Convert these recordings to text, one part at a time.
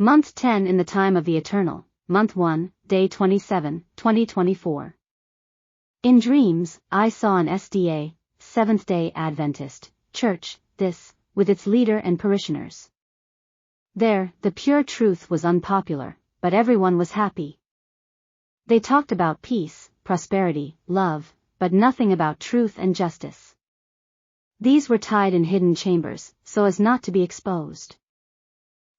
Month 10 in the time of the Eternal, Month 1, Day 27, 2024. In dreams, I saw an SDA, Seventh-day Adventist, church, this, with its leader and parishioners. There, the pure truth was unpopular, but everyone was happy. They talked about peace, prosperity, love, but nothing about truth and justice. These were tied in hidden chambers, so as not to be exposed.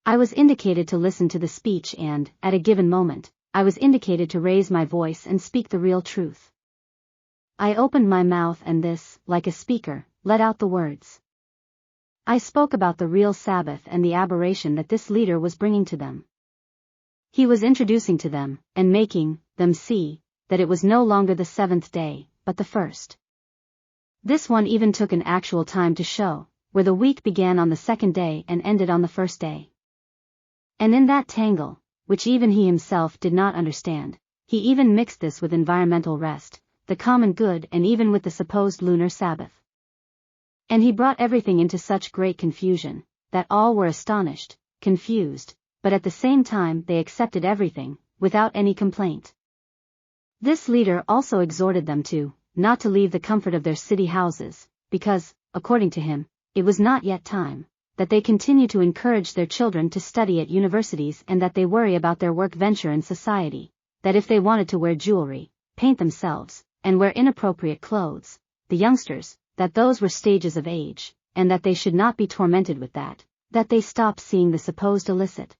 I was indicated to listen to the speech and, at a given moment, I was indicated to raise my voice and speak the real truth. I opened my mouth and this, like a speaker, let out the words. I spoke about the real Sabbath and the aberration that this leader was bringing to them. He was introducing to them, and making them see, that it was no longer the seventh day, but the first. This one even took an actual time to show, where the week began on the second day and ended on the first day. And in that tangle, which even he himself did not understand, he even mixed this with environmental rest, the common good, and even with the supposed lunar Sabbath. And he brought everything into such great confusion, that all were astonished, confused, but at the same time they accepted everything, without any complaint. This leader also exhorted them to, not to leave the comfort of their city houses, because, according to him, it was not yet time, that they continue to encourage their children to study at universities and that they worry about their work venture in society, that if they wanted to wear jewelry, paint themselves, and wear inappropriate clothes, the youngsters, that those were stages of age, and that they should not be tormented with that they stop seeing the supposed illicit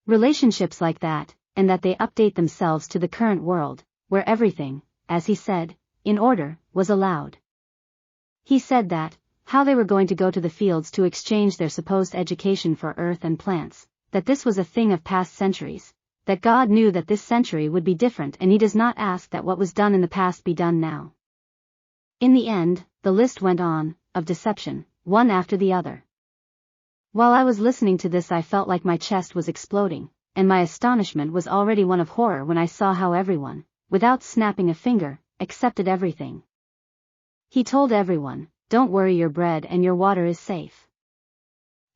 relationships like that, and that they update themselves to the current world, where everything, as he said, in order, was allowed. He said that, how they were going to go to the fields to exchange their supposed education for earth and plants, that this was a thing of past centuries, that God knew that this century would be different and he does not ask that what was done in the past be done now. In the end, the list went on, of deception, one after the other. While I was listening to this I felt like my chest was exploding, and my astonishment was already one of horror when I saw how everyone, without snapping a finger, accepted everything. He told everyone, don't worry, your bread and your water is safe.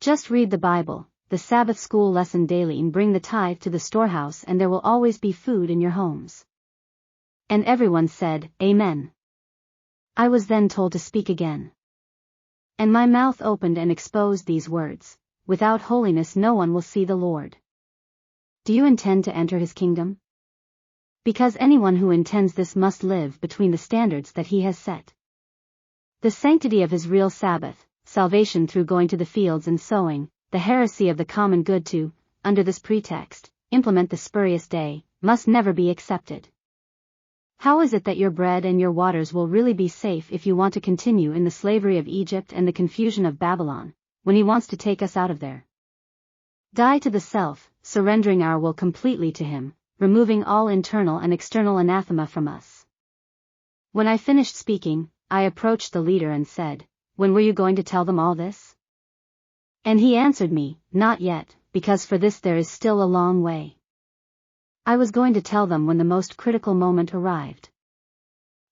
Just read the Bible, the Sabbath school lesson daily, and bring the tithe to the storehouse and there will always be food in your homes. And everyone said, Amen. I was then told to speak again. And my mouth opened and exposed these words, without holiness no one will see the Lord. Do you intend to enter his kingdom? Because anyone who intends this must live between the standards that he has set. The sanctity of his real Sabbath, salvation through going to the fields and sowing, the heresy of the common good to, under this pretext, implement the spurious day, must never be accepted. How is it that your bread and your waters will really be safe if you want to continue in the slavery of Egypt and the confusion of Babylon, when he wants to take us out of there? Die to the self, surrendering our will completely to him, removing all internal and external anathema from us. When I finished speaking, I approached the leader and said, when were you going to tell them all this? And he answered me, not yet, because for this there is still a long way. I was going to tell them when the most critical moment arrived.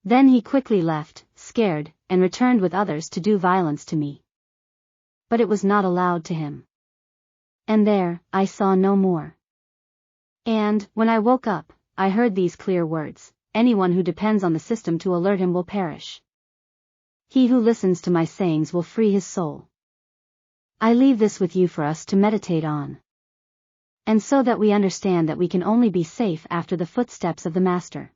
Then he quickly left, scared, and returned with others to do violence to me. But it was not allowed to him. And there, I saw no more. And, when I woke up, I heard these clear words, anyone who depends on the system to alert him will perish. He who listens to my sayings will free his soul. I leave this with you for us to meditate on. And so that we understand that we can only be safe after the footsteps of the Master.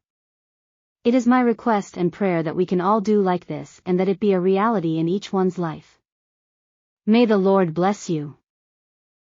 It is my request and prayer that we can all do like this and that it be a reality in each one's life. May the Lord bless you.